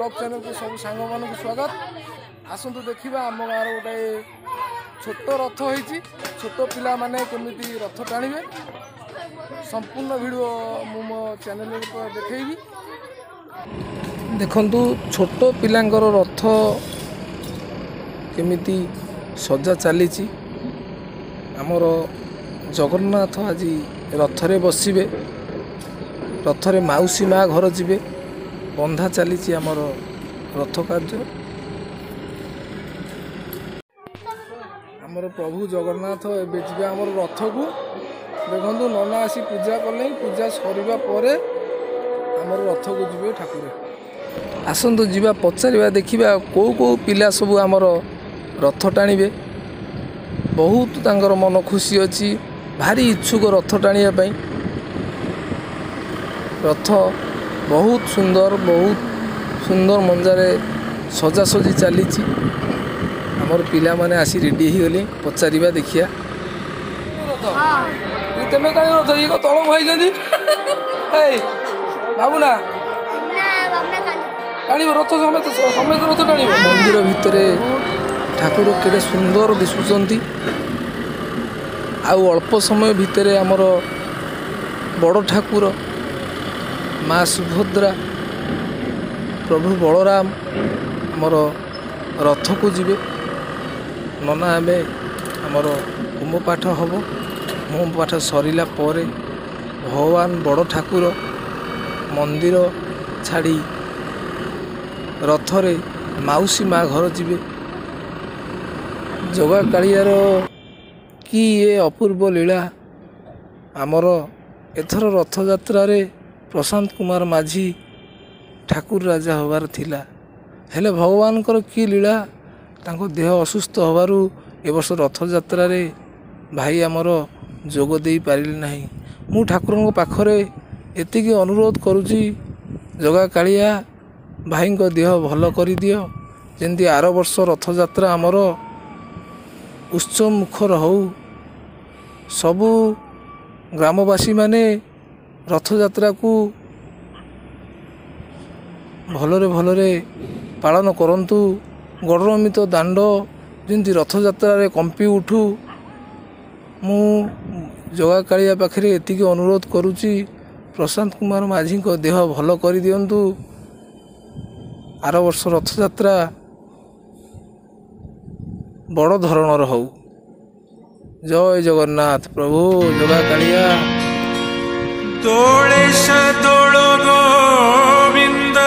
Blog channel को सब सांग मान स्वागत। आसतु देखा आम गाँव गोटे छोट रथ होती छोट पिला माने केमिति रथ टाणिबे संपूर्ण वीडियो मु मो चैनल देखैबी। देखंतु छोट पिलांकर रथ केमिति सजा चली आमर जगन्नाथ आज रथरे बसबे रथरे माउसी माँ घर जीवे बंधा चली आमर रथ कार्य। आमर प्रभु जगन्नाथ एबे जीवे आमर रथ को देखु नना आसी पूजा कले पूजा सरिबा परे आमर रथ को जीवे ठाकुर। आसतु जीवा पचारिबा देखिबा को पिला सब आमर रथ टाणिबे। बहुत तांकर मन खुशी अच्छी भारी इच्छुक रथ टाणिया पई। रथ बहुत सुंदर मंजारे सजासजी चली आमर पिला माने आसी रेडी हो गले पचारिबा देखिया। तेमे काई रथ ये को तळम होई गली ए बाबू ना टाणिबो रथ समेत रथ टाणिबो। मंदिर भितरे ठाकुर केड़े सुंदर दिशुचंती आउ अल्प समय भितरे आमर बड़ ठाकुर माँ सुभद्रा प्रभु बलराम आमर रथ को जीवे। नना आमे आमर होम पाठ हम होम पाठ सरिला परे भगवान बड़ ठाकुर मंदिर छाड़ी रथरे माउसी माँ घर जीवे। जगा कालियार कि ये अपूर्व लीला आमर एथर रथ यात्रा रे प्रशांत कुमार माझी ठाकुर राजा होबार थिला हेले भगवान की लीला तांको देह असुस्थ होबारु ए वर्ष रथ यात्रा रे भाई आमर जोग दे पारिले नाही। मु ठाकुरन पाखरे एतिकी अनुरोध करूची जगा कालिया भाई को देह भल करि दियो जेंति आर वर्ष रथ यात्रा आमर उत्सव मुखर हो। सबु ग्रामवासी माने रथ यात्रा को भलरे पालन करंतु। गौरमित दांड जमी रथ यात्रा रे कंपी उठू। मु जगा कालिया पाखरे एतिकी अनुरोध करुची प्रशांत कुमार माझी को देह भल कर दियंतु। आर वर्ष रथ यात्रा बड़ धरणर हो। जय जगन्नाथ प्रभु जगा कालिया। दोळेश दोळो गोविंद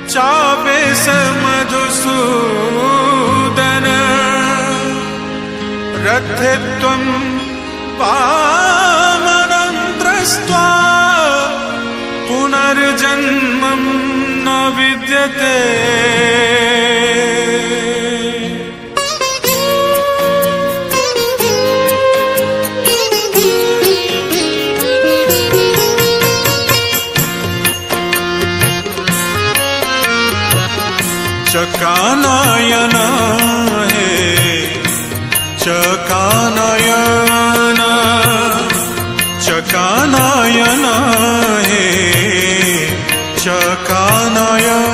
चाबेश मधुसूदन रथे त्वं पावनं दृष्ट्वा पुनर्जन्मं न विद्यते। चकानयन हे चकानयन चकानयन हे चकानयन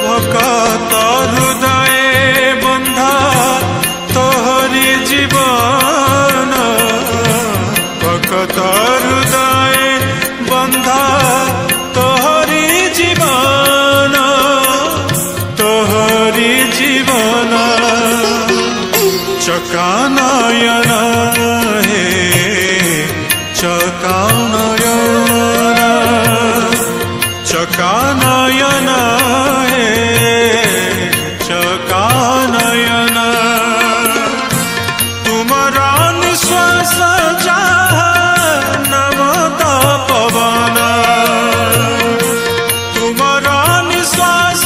भक्त हृदय बंधा तोहरी जीवन भक्त हृदय बंधा तोहरी जीवन तोहरी जीवन। चकानयन हे चकानयन चकानयन हे चकानयन। तुमरा निश्वास नमत पवन तुमरा निश्वास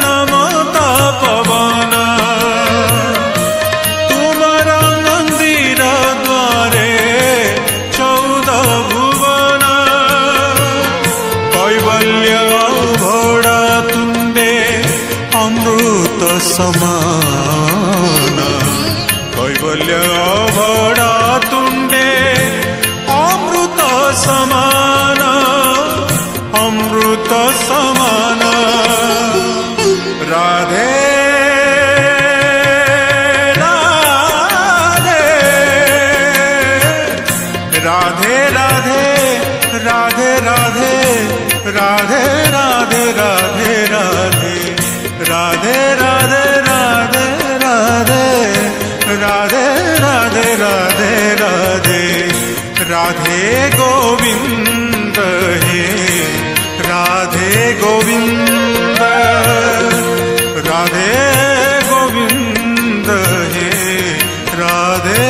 नमत पवन तुमरा मंदिर द्वारे 14 भुवन कैवल्य भोड़ा तुंडे अमृत समान कैवल्य भोड़ा तुंडे अमृत समान। राधे राधे राधे राधे राधे राधे राधे राधे राधे राधे राधे राधे राधे राधे राधे राधे राधे गोविंद हे राधे गोविंद राधे गोविंद हे राधे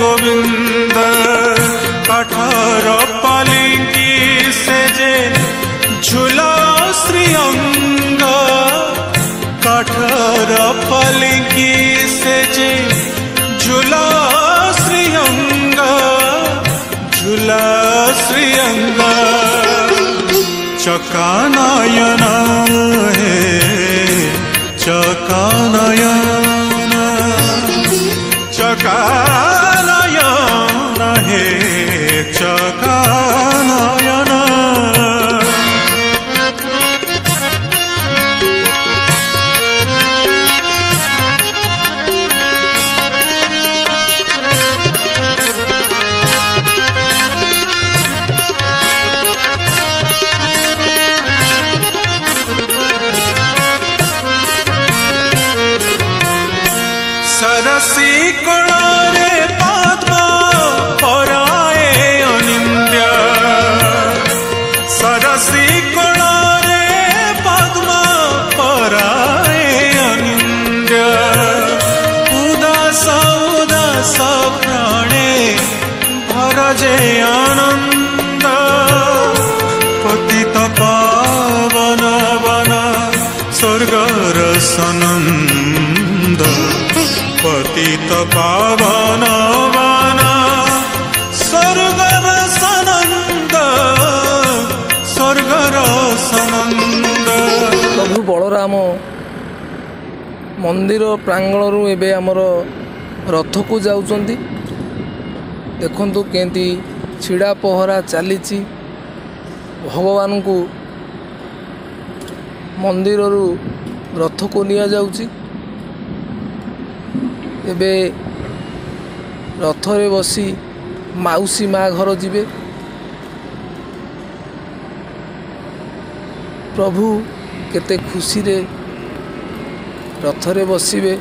गोविंद कठोर पालिंकी से जे झूला श्रीअंग कठोर पालिंकी से जे झूला श्रीअंग झूला श्रीअंग चकानयन हे चकानयन चकानयन हे चकानयन सरसी कोणारे पद्म पराए अनिंद्य सरसी कोणारे पद्म पराए अनिंद्य उदास उदास प्राणे भरजे आनंद पतित पावन वन स्वर्गर सनंद पतित पावन वन स्वर्गर सनंद स्वर्गर सनंद प्रभु बलराम मंदिर प्रांगणरू एबे आमर रथ को जाउचंदी देखंतु केंती छिड़ा पहरा चलीची भगवान को मंदिररू रथ को निया जाउची एबे रथरे बसी माउसी माँ घर जीवे प्रभु केते खुशी रे रथरे बसिबे।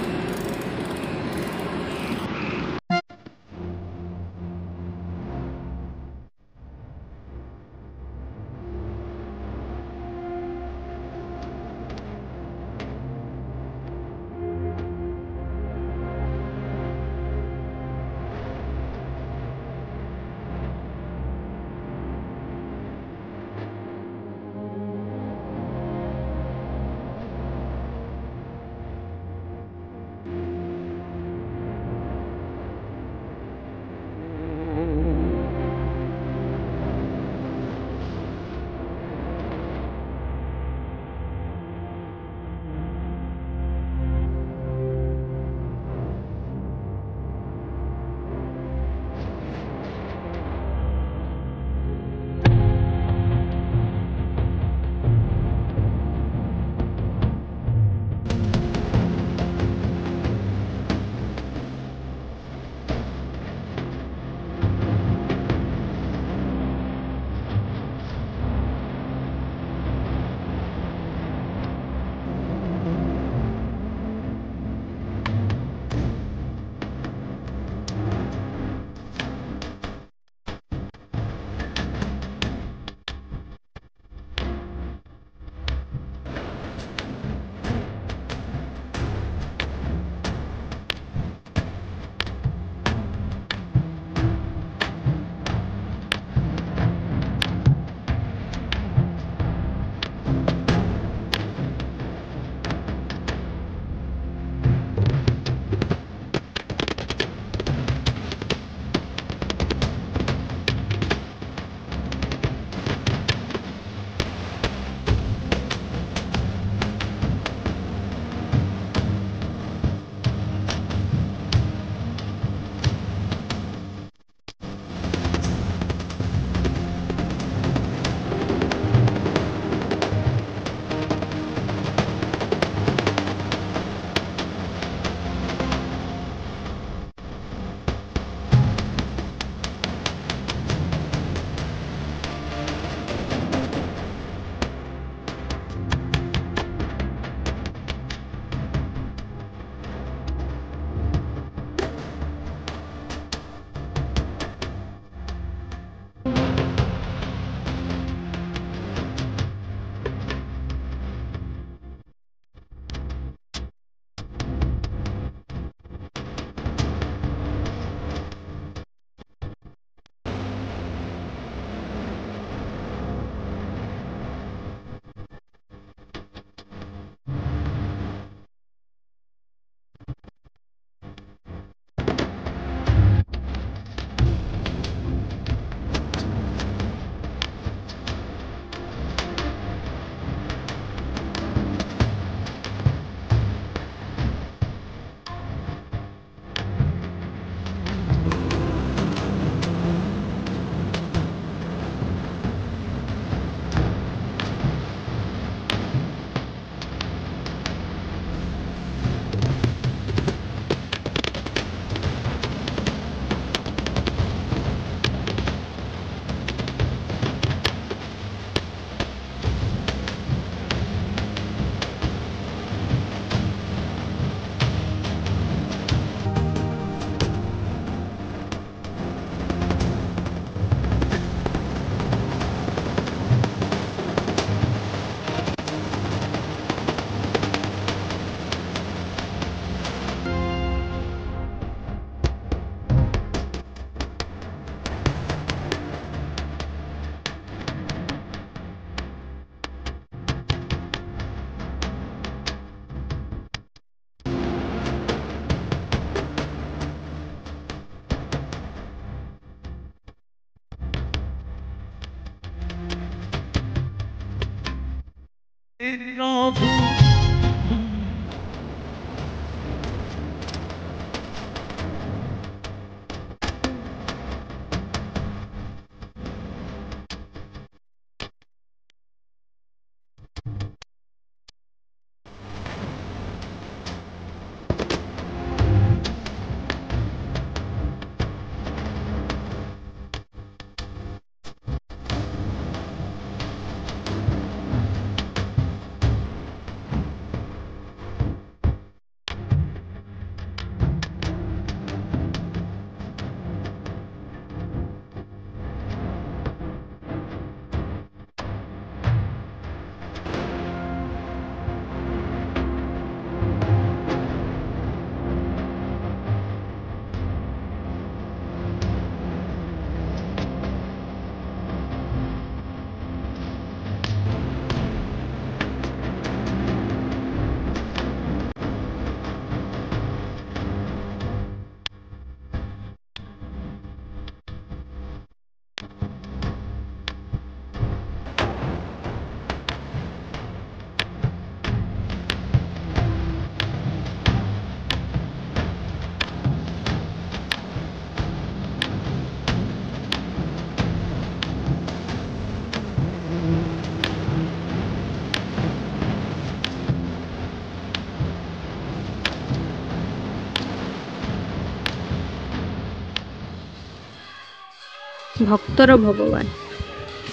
ଭକ୍ତର ଭଗବାନ।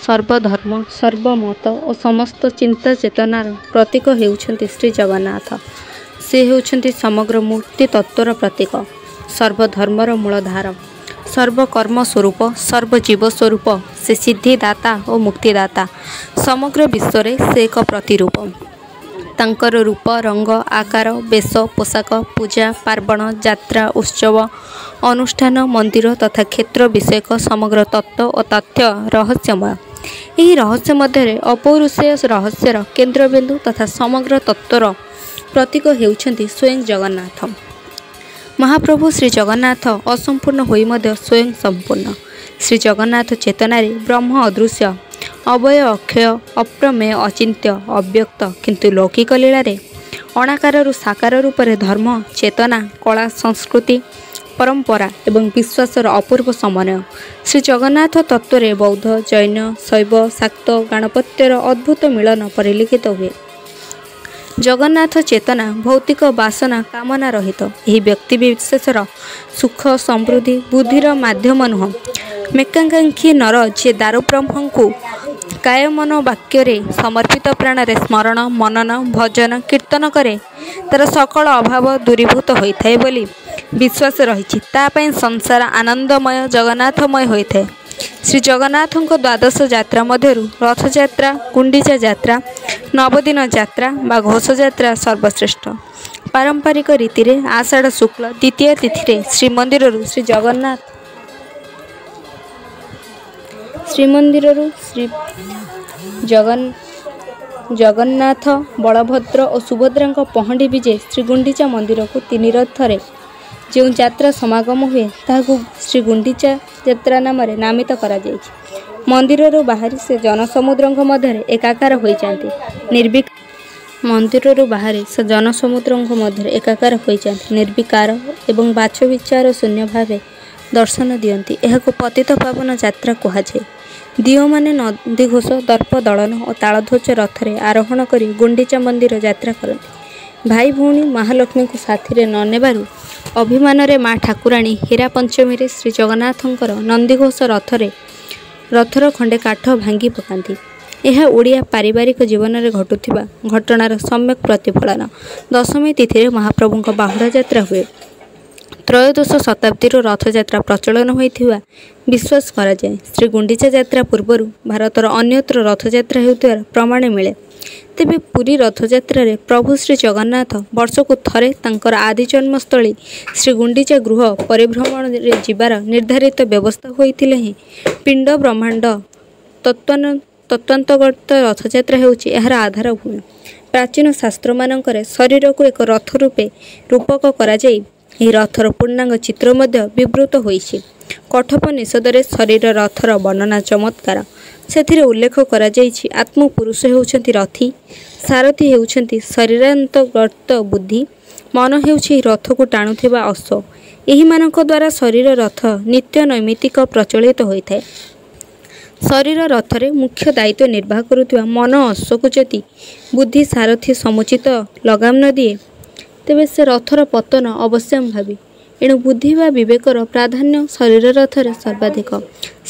ସର୍ବଧର୍ମ ସର୍ବମତ ଓ ସମସ୍ତ ଚିନ୍ତା ଚେତନାର ପ୍ରତୀକ ହେଉଛନ୍ତି ଶ୍ରୀ ଜଗନ୍ନାଥ। ସେ ହେଉଛନ୍ତି ସମଗ୍ର ମୂର୍ତ୍ତି ତତ୍ତ୍ୱର ପ୍ରତୀକ, ସର୍ବଧର୍ମର ମୂଳଧାର, ସର୍ବକର୍ମ ସ୍ୱରୂପ, ସର୍ବଜୀବ ସ୍ୱରୂପ। ସେ ସିଦ୍ଧିଦାତା ଓ ମୁକ୍ତିଦାତା। ସମଗ୍ର ବିଶ୍ୱରେ ସେ ଏକ ପ୍ରତିରୂପ। ତାଙ୍କର ରୂପ, ରଙ୍ଗ, ଆକାର, ବେଶ, ପୋଷାକ, ପୂଜା ପାର୍ବଣ, ଯାତ୍ରା, ଉତ୍ସବ, ଅନୁଷ୍ଠାନ, ମନ୍ଦିର ତଥା କ୍ଷେତ୍ର ବିଷୟକ ସମଗ୍ର ତତ୍ତ୍ୱ ଓ ତଥ୍ୟ ରହସ୍ୟମୟ। ଏହି ରହସ୍ୟ ମଧ୍ୟରେ ଅପୌରୁଷେୟ ରହସ୍ୟର କେନ୍ଦ୍ରବିନ୍ଦୁ ତଥା ସମଗ୍ର ତତ୍ତ୍ୱର ପ୍ରତୀକ ହେଉଛନ୍ତି ସ୍ୱୟଂ ଜଗନ୍ନାଥ। ମହାପ୍ରଭୁ ଶ୍ରୀ ଜଗନ୍ନାଥ ଅସମ୍ପୂର୍ଣ୍ଣ ହୋଇ ମଧ୍ୟ ସ୍ୱୟଂ ସମ୍ପୂର୍ଣ୍ଣ। ଶ୍ରୀ ଜଗନ୍ନାଥ ଚେତନାରେ ବ୍ରହ୍ମ ଅଦୃଶ୍ୟ, ଅବୟ ଅକ୍ଷୟ, ଅପ୍ରମେୟ, ଅଚିନ୍ତ୍ୟ, ଅବ୍ୟକ୍ତ। କିନ୍ତୁ ଲୌକିକ ଲୀଳାରେ ଅଣାକାରରୁ ସାକାର ରୂପରେ ଧର୍ମ, ଚେତନା, କଳା, ସଂସ୍କୃତି, ପରମ୍ପରା ଏବଂ ବିଶ୍ୱାସର ଅପୂର୍ବ ସମନ୍ୱୟ। ଶ୍ରୀ ଜଗନ୍ନାଥ ତତ୍ତ୍ୱରେ ବୌଦ୍ଧ, ଜୈନ, ଶୈବ, ଶାକ୍ତ, ଗାଣପତ୍ୟର ଅଦ୍ଭୁତ ମିଳନ ପରିଲକ୍ଷିତ ହୁଏ। ଜଗନ୍ନାଥ ଚେତନା ଭୌତିକ ବାସନା କାମନା ରହିତ। ଏହି ବ୍ୟକ୍ତି ବିଶେଷର ସୁଖ ସମୃଦ୍ଧି ବୁଦ୍ଧିର ମାଧ୍ୟମ ନୁହଁ। ମେକାଙ୍କାଂକ୍ଷୀ ନର ଯିଏ ଦାରୁବ୍ରହ୍ମଙ୍କୁ କାୟ ମନ ବାକ୍ୟରେ ସମର୍ପିତ ପ୍ରାଣରେ ସ୍ମରଣ, ମନନ, ଭଜନ, କୀର୍ତ୍ତନ କରେ, ତାର ସକଳ ଅଭାବ ଦୂରୀଭୂତ ହୋଇଥାଏ ବୋଲି ବିଶ୍ୱାସ ରହିଛି। ତା ପାଇଁ ସଂସାର ଆନନ୍ଦମୟ, ଜଗନ୍ନାଥମୟ ହୋଇଥାଏ। ଶ୍ରୀ ଜଗନ୍ନାଥଙ୍କ ଦ୍ୱାଦଶ ଯାତ୍ରା ମଧ୍ୟରୁ ରଥଯାତ୍ରା, ଗୁଣ୍ଡିଚା ଯାତ୍ରା, ନବଦିନ ଯାତ୍ରା ବା ଘୋଷଯାତ୍ରା ସର୍ବଶ୍ରେଷ୍ଠ। ପାରମ୍ପରିକ ରୀତିରେ ଆଷାଢ଼ ଶୁକ୍ଳ ଦ୍ୱିତୀୟା ତିଥିରେ ଶ୍ରୀମନ୍ଦିରରୁ ଜଗନ୍ନାଥ, ବଳଭଦ୍ର ଓ ସୁଭଦ୍ରାଙ୍କ ପହଣ୍ଡି ବିଜେ ଶ୍ରୀଗୁଣ୍ଡିଚା ମନ୍ଦିରକୁ ତିନି ରଥରେ ଯେଉଁ ଯାତ୍ରା ସମାଗମ ହୁଏ ତାହାକୁ ଶ୍ରୀଗୁଣ୍ଡିଚା ଯାତ୍ରା ନାମରେ ନାମିତ କରାଯାଇଛି। ମନ୍ଦିରରୁ ବାହାରି ସେ ଜନସମୁଦ୍ରଙ୍କ ମଧ୍ୟରେ ଏକାକାର ହୋଇଯାନ୍ତି। ନିର୍ବିକାର ଏବଂ ବାଛ ବିଚାର ଶୂନ୍ୟ ଭାବେ ଦର୍ଶନ ଦିଅନ୍ତି। ଏହାକୁ ପତିତ ପାବନ ଯାତ୍ରା କୁହାଯାଏ। ଦିଅଁମାନେ ନନ୍ଦିଘୋଷ, ଦର୍ପ ଦଳନ ଓ ତାଳଧ୍ୱଜ ରଥରେ ଆରୋହଣ କରି ଗୁଣ୍ଡିଚା ମନ୍ଦିର ଯାତ୍ରା କରନ୍ତି। ଭାଇ ଭଉଣୀ ମହାଲକ୍ଷ୍ମୀଙ୍କୁ ସାଥିରେ ନ ନେବାରୁ ଅଭିମାନରେ ମା ଠାକୁରାଣୀ ହୀରା ପଞ୍ଚମୀରେ ଶ୍ରୀ ଜଗନ୍ନାଥଙ୍କର ନନ୍ଦିଘୋଷ ରଥର ଖଣ୍ଡେ କାଠ ଭାଙ୍ଗି ପକାନ୍ତି। ଏହା ଓଡ଼ିଆ ପାରିବାରିକ ଜୀବନରେ ଘଟୁଥିବା ଘଟଣାର ସମ୍ୟକ୍ ପ୍ରତିଫଳନ। ଦଶମୀ ତିଥିରେ ମହାପ୍ରଭୁଙ୍କ ବାହୁଡ଼ା ଯାତ୍ରା ହୁଏ। ତ୍ରୟୋଦଶ ଶତାବ୍ଦୀରୁ ରଥଯାତ୍ରା ପ୍ରଚଳନ ହୋଇଥିବା ବିଶ୍ୱାସ କରାଯାଏ। ଶ୍ରୀଗୁଣ୍ଡିଚା ଯାତ୍ରା ପୂର୍ବରୁ ଭାରତର ଅନ୍ୟତ୍ର ରଥଯାତ୍ରା ହେଉଥିବାର ପ୍ରମାଣ ମିଳେ। ତେବେ ପୁରୀ ରଥଯାତ୍ରାରେ ପ୍ରଭୁ ଶ୍ରୀ ଜଗନ୍ନାଥ ବର୍ଷକୁ ଥରେ ତାଙ୍କର ଆଦି ଜନ୍ମସ୍ଥଳୀ ଶ୍ରୀଗୁଣ୍ଡିଚା ଗୃହ ପରିଭ୍ରମଣରେ ଯିବାର ନିର୍ଦ୍ଧାରିତ ବ୍ୟବସ୍ଥା ହୋଇଥିଲେ ହେଁ ପିଣ୍ଡ ବ୍ରହ୍ମାଣ୍ଡ ତତ୍ତ୍ୱାନ୍ତର୍ଗତ ରଥଯାତ୍ରା ହେଉଛି ଏହାର ଆଧାରଭୂମି। ପ୍ରାଚୀନ ଶାସ୍ତ୍ରମାନଙ୍କରେ ଶରୀରକୁ ଏକ ରଥ ରୂପେ ରୂପକ କରାଯାଇ ଏହି ରଥର ପୂର୍ଣ୍ଣାଙ୍ଗ ଚିତ୍ର ମଧ୍ୟ ବିବୃତ ହୋଇଛି। କଠୋପନିଷଦରେ ଶରୀର ରଥର ବର୍ଣ୍ଣନା ଚମତ୍କାର। ସେଥିରେ ଉଲ୍ଲେଖ କରାଯାଇଛି ଆତ୍ମପୁରୁଷ ହେଉଛନ୍ତି ରଥୀ, ସାରଥୀ ହେଉଛନ୍ତି ଶରୀରାନ୍ତର୍ଗତ ବୁଦ୍ଧି, ମନ ହେଉଛି ରଥକୁ ଟାଣୁଥିବା ଅଶ୍ଵ। ଏହିମାନଙ୍କ ଦ୍ୱାରା ଶରୀର ରଥ ନିତ୍ୟ ନୈମିତ୍ତିକ ପ୍ରଚଳିତ ହୋଇଥାଏ। ଶରୀର ରଥରେ ମୁଖ୍ୟ ଦାୟିତ୍ୱ ନିର୍ବାହ କରୁଥିବା ମନ ଅଶ୍ୱକୁ ଯଦି ବୁଦ୍ଧି ସାରଥୀ ସମୁଚିତ ଲଗାମ ନ ଦିଏ ତେବେ ସେ ରଥର ପତନ ଅବଶ୍ୟମ୍ଭାବୀ। ଏଣୁ ବୁଦ୍ଧି ବା ବିବେକର ପ୍ରାଧାନ୍ୟ ଶରୀର ରଥରେ ସର୍ବାଧିକ।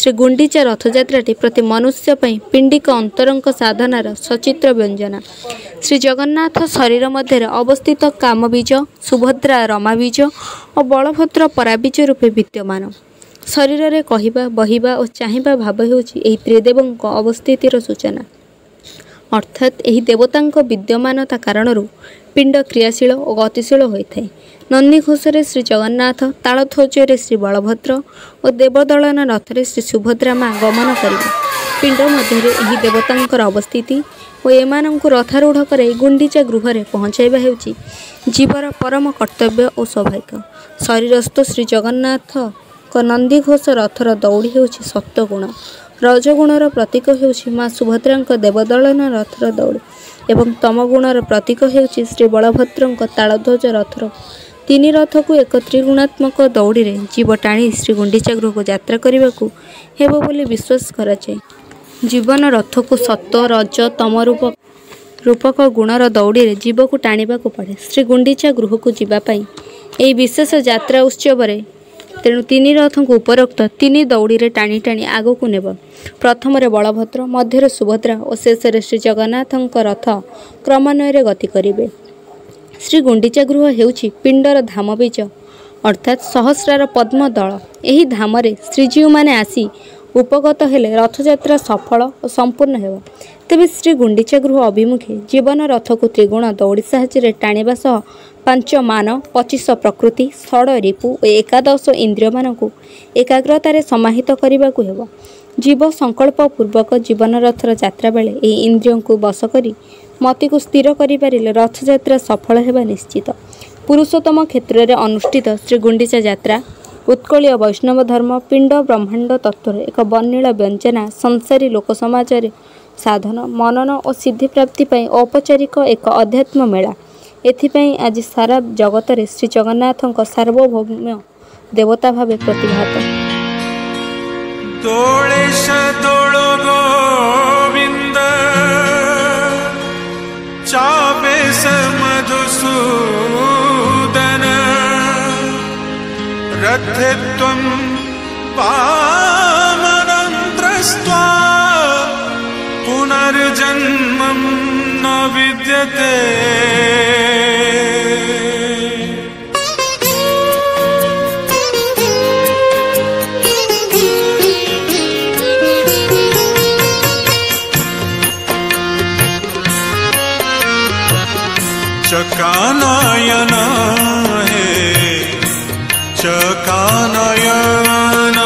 ଶ୍ରୀଗୁଣ୍ଡିଚା ରଥଯାତ୍ରାଟି ପ୍ରତି ମନୁଷ୍ୟ ପାଇଁ ପିଣ୍ଡିକ ଅନ୍ତରଙ୍କ ସାଧନାର ସଚିତ୍ର ବ୍ୟଞ୍ଜନା। ଶ୍ରୀ ଜଗନ୍ନାଥ ଶରୀର ମଧ୍ୟରେ ଅବସ୍ଥିତ କାମବୀଜ, ସୁଭଦ୍ରା ରମାବୀଜ ଓ ବଳଭଦ୍ର ପରାବୀଜ ରୂପେ ବିଦ୍ୟମାନ। ଶରୀରରେ କହିବା, ବହିବା ଓ ଚାହିଁବା ଭାବ ହେଉଛି ଏହି ତ୍ରିଦେବଙ୍କ ଅବସ୍ଥିତିର ସୂଚନା। ଅର୍ଥାତ୍ ଏହି ଦେବତାଙ୍କ ବିଦ୍ୟମାନତା କାରଣରୁ ପିଣ୍ଡ କ୍ରିୟାଶୀଳ ଓ ଗତିଶୀଳ ହୋଇଥାଏ। ନନ୍ଦିଘୋଷରେ ଶ୍ରୀ ଜଗନ୍ନାଥ, ତାଳଧ୍ୱଜରେ ଶ୍ରୀ ବଳଭଦ୍ର ଓ ଦେବଦଳନ ରଥରେ ଶ୍ରୀ ସୁଭଦ୍ରା ମା ଗମନ କରିବେ। ପିଣ୍ଡ ମଧ୍ୟରେ ଏହି ଦେବତାଙ୍କର ଅବସ୍ଥିତି ଓ ଏମାନଙ୍କୁ ରଥାରୂଢ଼ କରାଇ ଗୁଣ୍ଡିଚା ଗୃହରେ ପହଞ୍ଚାଇବା ହେଉଛି ଜୀବର ପରମ କର୍ତ୍ତବ୍ୟ ଓ ସୌଭାଗ୍ୟ। ଶରୀରସ୍ଥ ଶ୍ରୀ ଜଗନ୍ନାଥଙ୍କ ନନ୍ଦିଘୋଷ ରଥର ଦଉଡ଼ି ହେଉଛି ସତ୍ୱଗୁଣ, ରଜଗୁଣର ପ୍ରତୀକ ହେଉଛି ମା ସୁଭଦ୍ରାଙ୍କ ଦେବଦଳନ ରଥର ଦଉଡ଼ି ଏବଂ ତମଗୁଣର ପ୍ରତୀକ ହେଉଛି ଶ୍ରୀ ବଳଭଦ୍ରଙ୍କ ତାଳଧ୍ୱଜ ରଥର ତିନି ରଥକୁ ଏକ ତ୍ରିଗୁଣାତ୍ମକ ଦଉଡ଼ିରେ ଜୀବ ଟାଣି ଶ୍ରୀଗୁଣ୍ଡିଚା ଗୃହକୁ ଯାତ୍ରା କରିବାକୁ ହେବ ବୋଲି ବିଶ୍ୱାସ କରାଯାଏ। ଜୀବନ ରଥକୁ ସତ୍ୱ, ରଜ, ତମ ରୂପକ ଗୁଣର ଦଉଡ଼ିରେ ଜୀବକୁ ଟାଣିବାକୁ ପଡ଼େ। ଶ୍ରୀଗୁଣ୍ଡିଚା ଗୃହକୁ ଯିବା ପାଇଁ ଏହି ବିଶେଷ ଯାତ୍ରା ଉତ୍ସବରେ ତେଣୁ ତିନି ରଥଙ୍କୁ ଉପରୋକ୍ତ ତିନି ଦଉଡ଼ିରେ ଟାଣି ଟାଣି ଆଗକୁ ନେବ। ପ୍ରଥମରେ ବଳଭଦ୍ର, ମଧ୍ୟରେ ସୁଭଦ୍ରା ଓ ଶେଷରେ ଶ୍ରୀଜଗନ୍ନାଥଙ୍କ ରଥ କ୍ରମାନ୍ୱୟରେ ଗତି କରିବେ। ଶ୍ରୀ ଗୁଣ୍ଡିଚା ଗୃହ ହେଉଛି ପିଣ୍ଡର ଧାମ ବୀଜ ଅର୍ଥାତ୍ ସହସ୍ରାର ପଦ୍ମ ଦଳ। ଏହି ଧାମରେ ଶ୍ରୀଜୀଉମାନେ ଆସି ଉପଗତ ହେଲେ ରଥଯାତ୍ରା ସଫଳ ଓ ସମ୍ପୂର୍ଣ୍ଣ ହେବ। ତେବେ ଶ୍ରୀ ଗୁଣ୍ଡିଚା ଗୃହ ଅଭିମୁଖେ ଜୀବନ ରଥକୁ ତ୍ରିଗୁଣ ଦଉଡ଼ି ସାହାଯ୍ୟରେ ଟାଣିବା ସହ 5 ମାନ, 25 ପ୍ରକୃତି, 6 ରିପୁ ଓ 11 ଇନ୍ଦ୍ରିୟମାନଙ୍କୁ ଏକାଗ୍ରତାରେ ସମାହିତ କରିବାକୁ ହେବ। ଜୀବ ସଂକଳ୍ପ ପୂର୍ବକ ଜୀବନ ରଥର ଯାତ୍ରା ବେଳେ ଏହି ଇନ୍ଦ୍ରିୟଙ୍କୁ ବଶ କରି ମତିକୁ ସ୍ଥିର କରିପାରିଲେ ରଥଯାତ୍ରା ସଫଳ ହେବା ନିଶ୍ଚିତ। ପୁରୁଷୋତ୍ତମ କ୍ଷେତ୍ରରେ ଅନୁଷ୍ଠିତ ଶ୍ରୀ ଗୁଣ୍ଡିଚା ଯାତ୍ରା ଉତ୍କଳୀୟ ବୈଷ୍ଣବ ଧର୍ମ ପିଣ୍ଡ ବ୍ରହ୍ମାଣ୍ଡ ତତ୍ତ୍ୱର ଏକ ବର୍ଣ୍ଣିଳ ବ୍ୟଞ୍ଜନା ସଂସାରୀ ଲୋକ ସମାଜରେ ସାଧନ, ମନନ ଓ ସିଦ୍ଧି ପ୍ରାପ୍ତି ପାଇଁ ଔପଚାରିକ ଏକ ଅଧ୍ୟାତ୍ମ ମେଳା। ଏଥିପାଇଁ ଆଜି ସାରା ଜଗତରେ ଶ୍ରୀ ଜଗନ୍ନାଥଙ୍କ ସାର୍ବଭୌମ ଦେବତା ଭାବେ ପ୍ରତିଭାତ। ଦୋଳେଶ ଦୋଳ ଗୋବିନ୍ଦ ଚାପେଶ ମଧୁସୂଦନ ରଥେ ତ୍ୱଂ ପାମନନ୍ତ୍ରସ୍ତ୍ୱା ପୁନର୍ଜନ୍ମଂ ନ ବିଦ୍ୟତେ। चकानयन हे चकानयन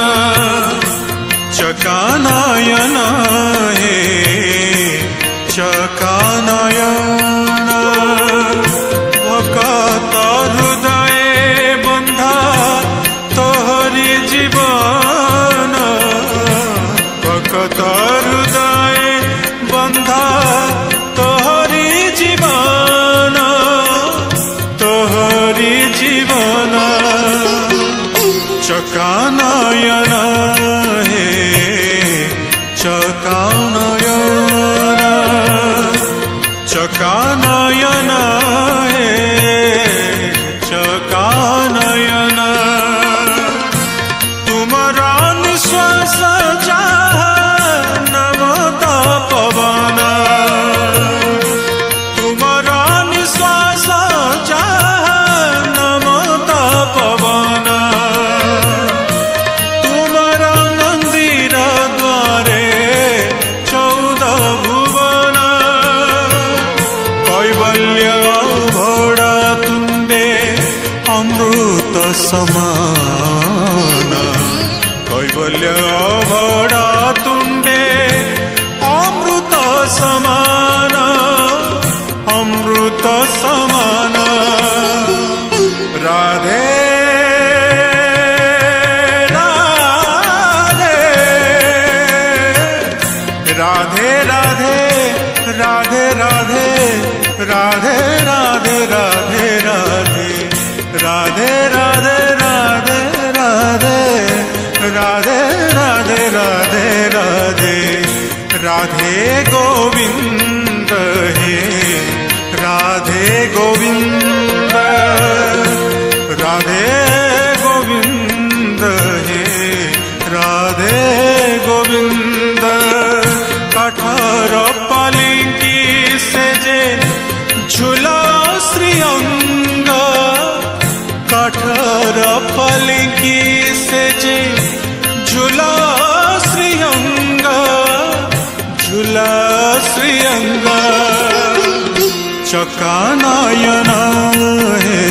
चकानयन हे चकानयन भक्त हृदय बंधा तोहरी जीवन भक्त हृदय बंधा तोहरी जीवन तोहरी जीवन चकानयन हे चकानयन चकानयन हे चकानयन तुमरा निश्वास चाह नमत पवन तुमरा निश्वास चाह नमत पवन तुमरा मंदिर द्वारे 14 भुवन कैवल्य घोड़ा तुंडे अमृत समान कैवल्य घोड़ा तुंडे अमृत समान अमृत समान राधे राधे राधे राधे राधे राधे राधे राधे राधे राधे राधे राधे राधे राधे राधे राधे राधे राधे राधे गोविंद हे राधे गोविंद राधे गोविंद हे राधे गोविंद कठोर पालिंकी से जे झूला श्रीअंग कठोर पालिंकी से जे झूला श्रीअंग झूला श्रीअंग चकानयन हे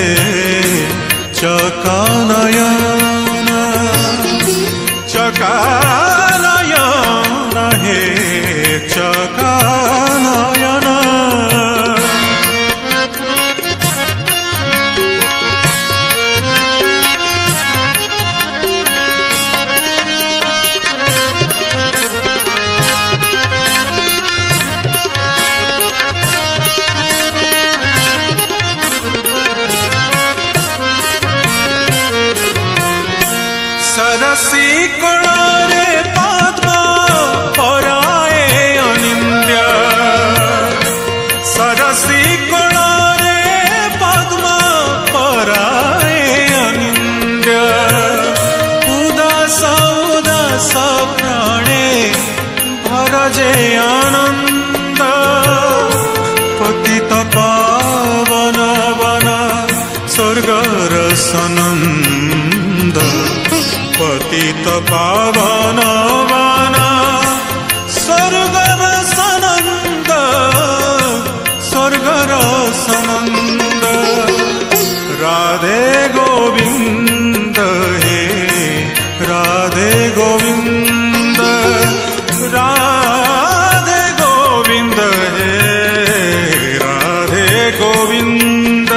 चकानयन चकानयन हे चकानयन सरसी कोणारे पद्म पराए अनिंद्य सरसी कोणारे पद्म पराए अनिंद्य स्वर्गर सनंद पतित पावन वाना स्वर्गर सनंद स्वर्गर सनंद राधे गोविंद हे राधे गोविंद राधे गोविंद हे राधे गोविंद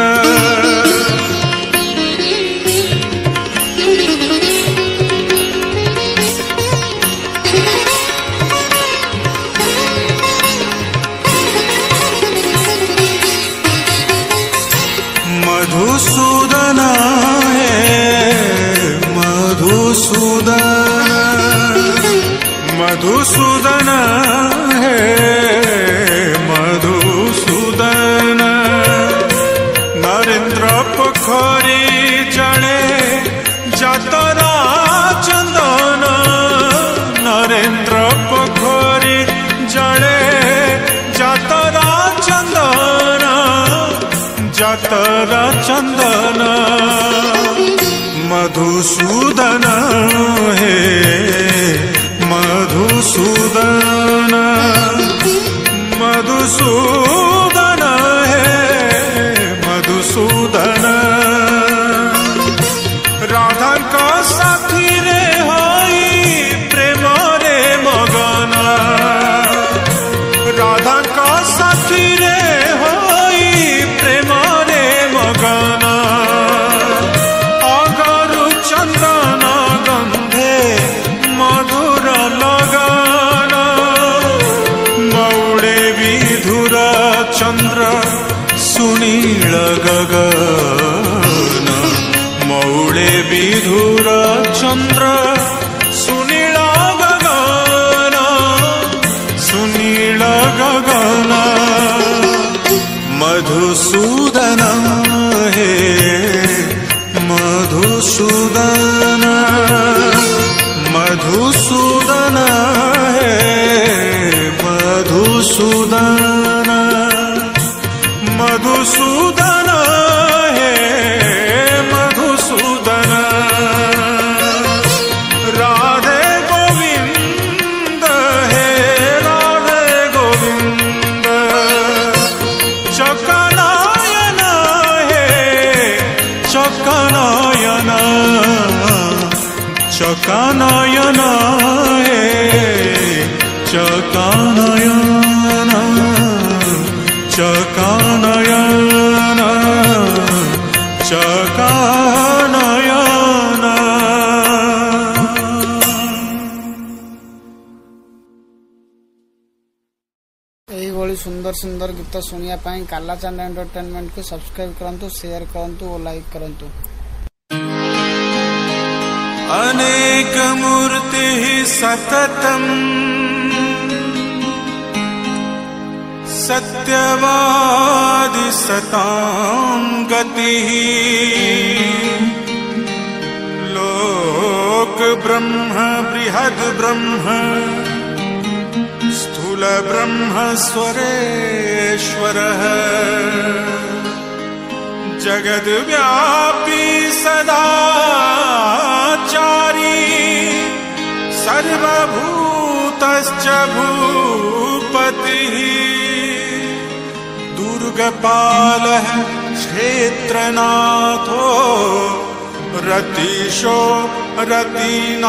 मधुसूदन है मधुसूदन मधुसूदन है मधुसूदन नरेंद्र पोखरी जड़े जातरा चंदन नरेंद्र पोखरी जड़े जातरा चंदन जातरा चंदन मधुसूदन है मधुसूदन मधुसूदन है मधुसूदन राधा का साथी रे होई प्रेम रे मगन राधा का साथी रे होई प्रेम रे मगन अगरु चंदन गंधे मधुर लगन मौड़े विधुर चंद्र सुनील गगन मौड़े विधुर चंद्र सुनील गगन सुनील गगन मधुसूदन हे मधुसूदन मधुसूदन है मधुसूदन मधुसूदन है मधुसूदन राधे गोविंद है राधे गोविंद चकनायन है चकनायन चकनायन है चकनायन चकनायन चकनायन यही सुंदर सुंदर गीत शुणा कालाचांद एंटरटेनमेंट को सब्सक्राइब करंतु शेयर करंतु और लाइक करंतु। अनेक मूर्ति सततम सत्यवादि सतां गति लोक ब्रह्म बृहद ब्रह्म स्थूल ब्रह्म स्वरेश्वरः जगद व्यापी सदाचारी सर्वभूतश्च भूपतिः दुर्गपालः क्षेत्रनाथो रतीशो रतिनायकः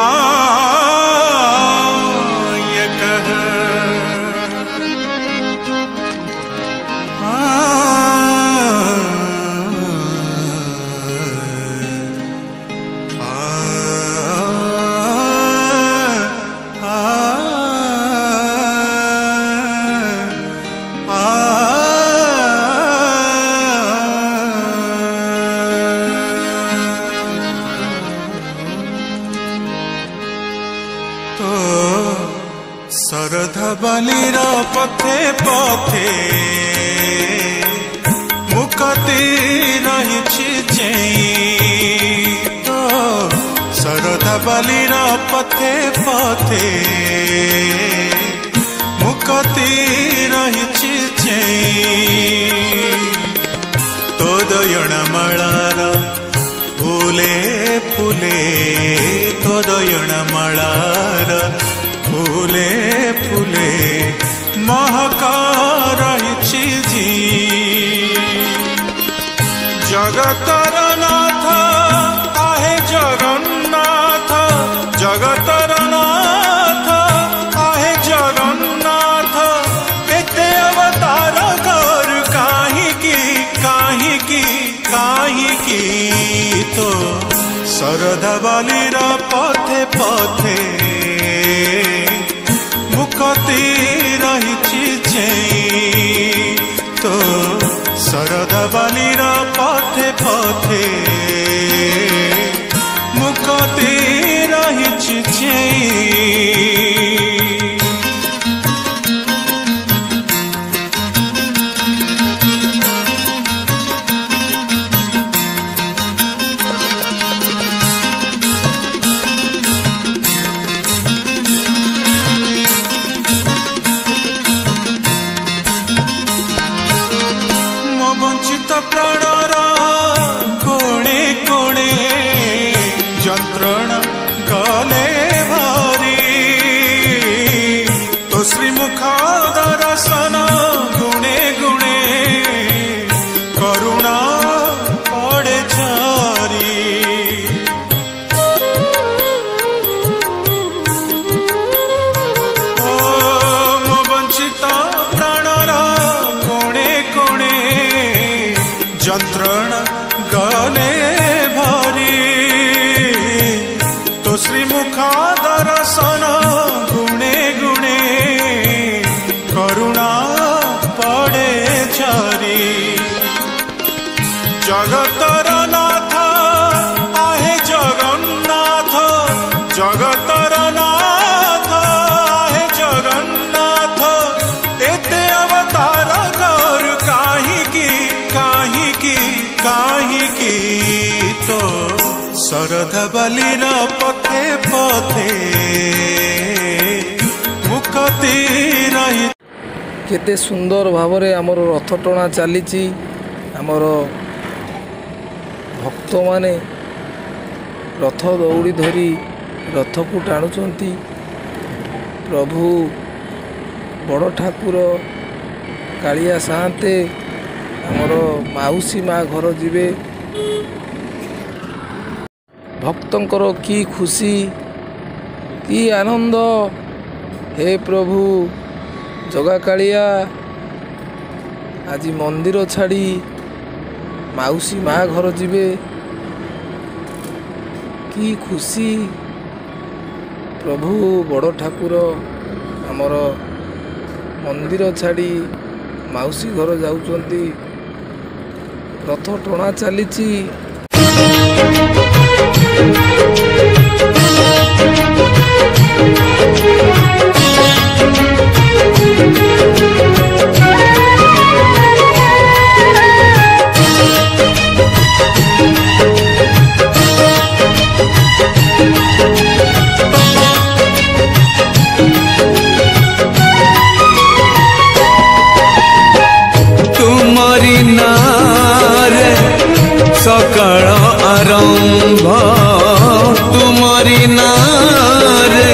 बलिर पथे पथे मुक्ति रही तो शरद बलिर पथे पथे मुक्ति रही तो दयण मलार ପଦୟଣା ମାଳାର ଫୁଲେ ଫୁଲେ ମହକ ରହିଛି ଜି ଜଗତର ନାଥ आहे ଜଗନ୍ନାଥ ଜଗତର ନାଥ आहे ଜଗନ୍ନାଥ ଏତେ ଅବତାର କରୁ କାହିଁକି କାହିଁକି କାହିଁକି ତ ଶରଧା ବାଲିର ପଥେ ପଥେ ମୁକ୍ତି ରହିଛି ଚେଇଁ ତ ଶରଧା ବାଲିର ପଥେ ପଥେ ମୁକ୍ତି ରହିଛି ଚେଇଁ प्राणर कोणे कोणे यंत्रणा गले भारी तो श्रीमुख दर्शन गुणे गुणे करुणा पड़े झारी ओ मो वंचित प्राणर कोणे कोणे यंत्रणा गले भारी तो श्रीमुख दर्शन गुणे गुणे करुणा पड़े झारी जगतर नाथ आहे जगन्नाथ जगतर नाथ आहे जगन्नाथ एते अवतार कर काहिकी काहिकी काहिकी तो शरधा बालिर पथे पथे मुक्ति रही केते सुंदर भावरे आमर रथ टଣା चली आमर भक्त माने रथ दौड़ी धरी रथ को टाणुचंती प्रभु बड़ ठाकुर कालिया साहांते आमर माउसी माँ घर जीवे भक्तंकर की खुशी की आनंद हे प्रभु जगा कालिया आज मंदिर छाड़ी माउसी माँ घर जीवे की खुशी प्रभु बड़ ठाकुर आमर मंदिर छाड़ी माउसी घर जाउचंती रथ टଣା चलीची तुमरी नारे सकाळ आरंभ तुमरी नारे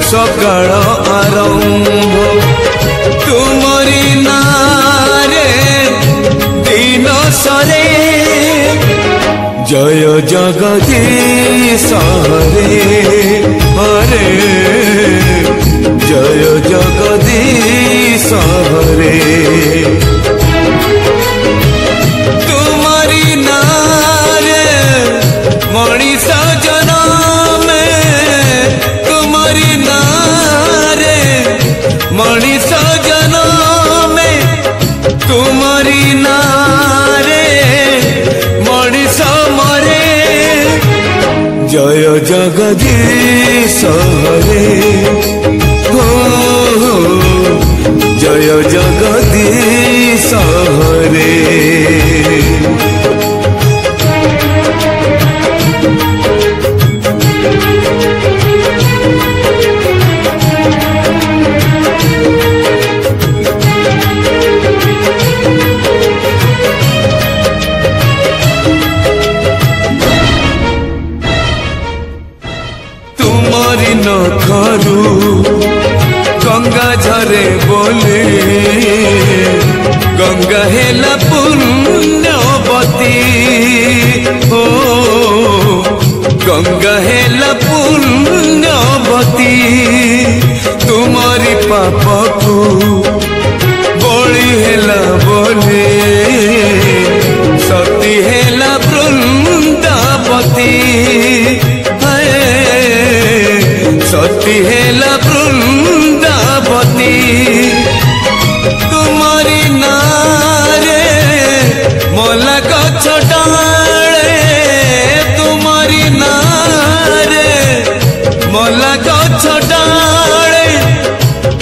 सकाळ आरंभ तुमरी नारे दिन सरे जय जगदीश हरे हरे जय जगदीश हरे तुम्हारी नारे मणिष जन्म तुम्हारी नारे मणिष जन्म तुम्हारी नारे मणिष मरे जय जगदीश हरे हो जय जगदीश हरे ମୁହଁରୁ ଗଙ୍ଗା ଝରେ ବୋଲି ଗଙ୍ଗା ହେଲା ପୁଣ୍ୟବତୀ ଓ ଗଙ୍ଗା ହେଲା ପୁଣ୍ୟବତୀ ତୁମରି ପାପକୁ ବଳି ହେଲା ବୋଲି ସତୀ ହେଲା ବୃନ୍ଦାବତୀ ସତୀ ହେଲା ବୃନ୍ଦାବତୀ ତୁମରି ନାରେ ମଲା ଗଛ ଡାଳେ ତୁମରି ନାରେ ମଲା ଗଛ ଡାଳେ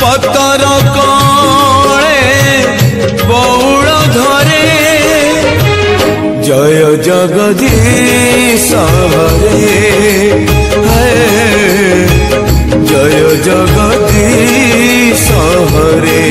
ପତର କଳେ ବଉଳ ଧରେ ଜୟ ଜଗଦୀଶ ହରେ জয় জগদীশ হরে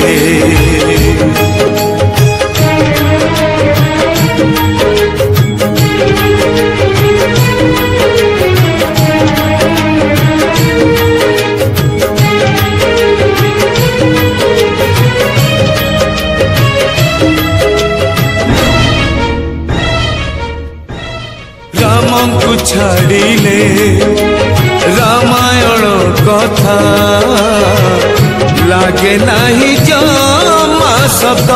রামଙ୍କୁ ଛାଡ଼ିଲେ ରାମାୟଣ କଥା ଲାଗେ ନାହିଁ ଜମା ଶବ୍ଦ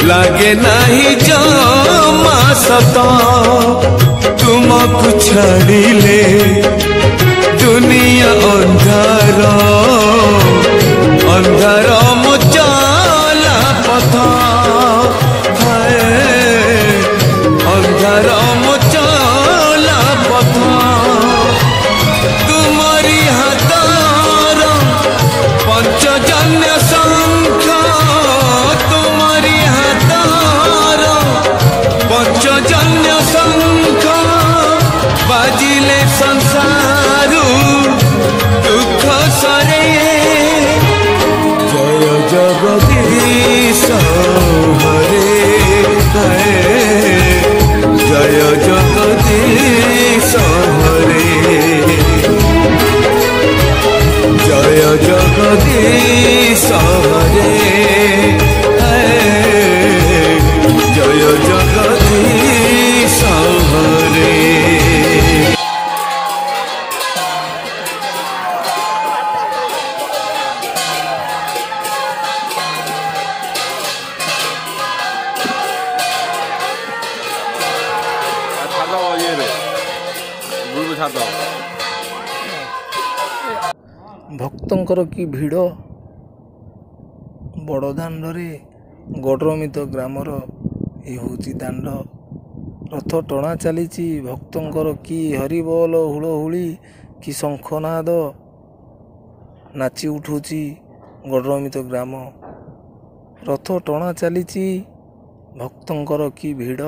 ଲାଗେ ନାହିଁ ଜମା ଶବ୍ଦ ତୁମକୁ ଛାଡ଼ିଲେ ଦୁନିଆ ଅନ୍ଧାର ଅନ୍ଧାର ମୋ ଚଲା ପଥ ଅନ୍ଧାର ମୋ ଚଲା ପଥ ତୁମରି ହାତର ପଞ୍ଚଜନ୍ୟ ଶଙ୍ଖ ତୁମରି ହାତର ପଞ୍ଚଜନ୍ୟ ଶଙ୍ଖ ବାଜିଲେ ସଂସାରୁ ଦୁଃଖ ସରେ ଜୟ ଜଗଦୀଶ ହରେ জয় জগদীশ হরে জয় জগদীশ হরে জয় জগদীশ হরে ଭକ୍ତଙ୍କର କି ଭିଡ଼ ବଡ଼ଦାଣ୍ଡରେ ଗଡ଼ରମିତ ଗ୍ରାମର ଏ ହେଉଛି ଦାଣ୍ଡ ରଥ ଟଣା ଚାଲିଛି ଭକ୍ତଙ୍କର କି ହରିବୋଲ ହୁଳହୁଳି କି ଶଙ୍ଖନାଦ ନାଚି ଉଠୁଛି ଗଡ଼ରମିତ ଗ୍ରାମ ରଥ ଟଣା ଚାଲିଛି ଭକ୍ତଙ୍କର କି ଭିଡ଼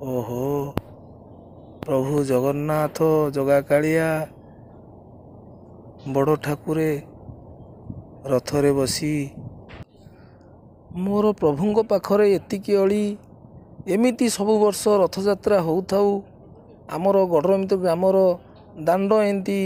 ଓହୋ ପ୍ରଭୁ ଜଗନ୍ନାଥ ଜଗାକାଳିଆ ବଡ଼ ଠାକୁରେ ରଥରେ ବସି ମୋର ପ୍ରଭୁଙ୍କ ପାଖରେ ଏତିକି ଅଳି ଏମିତି ସବୁ ବର୍ଷ ରଥଯାତ୍ରା ହେଉଥାଉ ଆମର ଗଡ଼ରମିତ ଗ୍ରାମର ଦାଣ୍ଡ ଏମିତି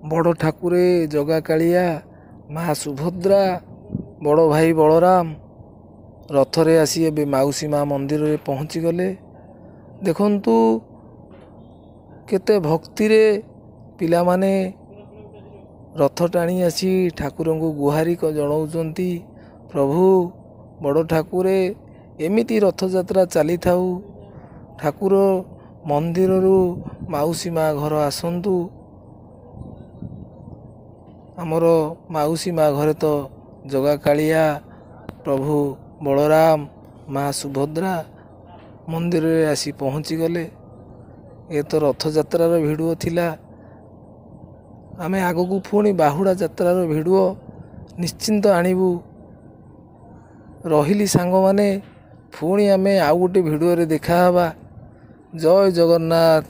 ବଡ଼ ଠାକୁରେ ଜଗା କାଳିଆ, ମା ସୁଭଦ୍ରା, ବଡ଼ ଭାଇ ବଳରାମ ରଥରେ ଆସି ଏବେ ମାଉସୀ ମା ମନ୍ଦିରରେ ପହଞ୍ଚିଗଲେ। ଦେଖନ୍ତୁ କେତେ ଭକ୍ତିରେ ପିଲାମାନେ ରଥ ଟାଣି ଆସି ଠାକୁରଙ୍କୁ ଗୁହାରି ଜଣାଉଛନ୍ତି। ପ୍ରଭୁ ବଡ଼ ଠାକୁରେ ଏମିତି ରଥଯାତ୍ରା ଚାଲିଥାଉ, ଠାକୁର ମନ୍ଦିରରୁ ମାଉସୀ ମା ଘର ଆସନ୍ତୁ। ଆମର ମାଉସୀ ମା ଘରେ ତ ଜଗା କାଳିଆ, ପ୍ରଭୁ ବଳରାମ, ମା ସୁଭଦ୍ରା ମନ୍ଦିରରେ ଆସି ପହଞ୍ଚିଗଲେ। ଏ ତ ରଥଯାତ୍ରାର ଭିଡ଼ିଓ ଥିଲା। ଆମେ ଆଗକୁ ପୁଣି ବାହୁଡ଼ା ଯାତ୍ରାର ଭିଡ଼ିଓ ନିଶ୍ଚିନ୍ତ ଆଣିବୁ। ରହିଲି ସାଙ୍ଗମାନେ, ପୁଣି ଆମେ ଆଉ ଗୋଟେ ଭିଡ଼ିଓରେ ଦେଖାହେବା। ଜୟ ଜଗନ୍ନାଥ।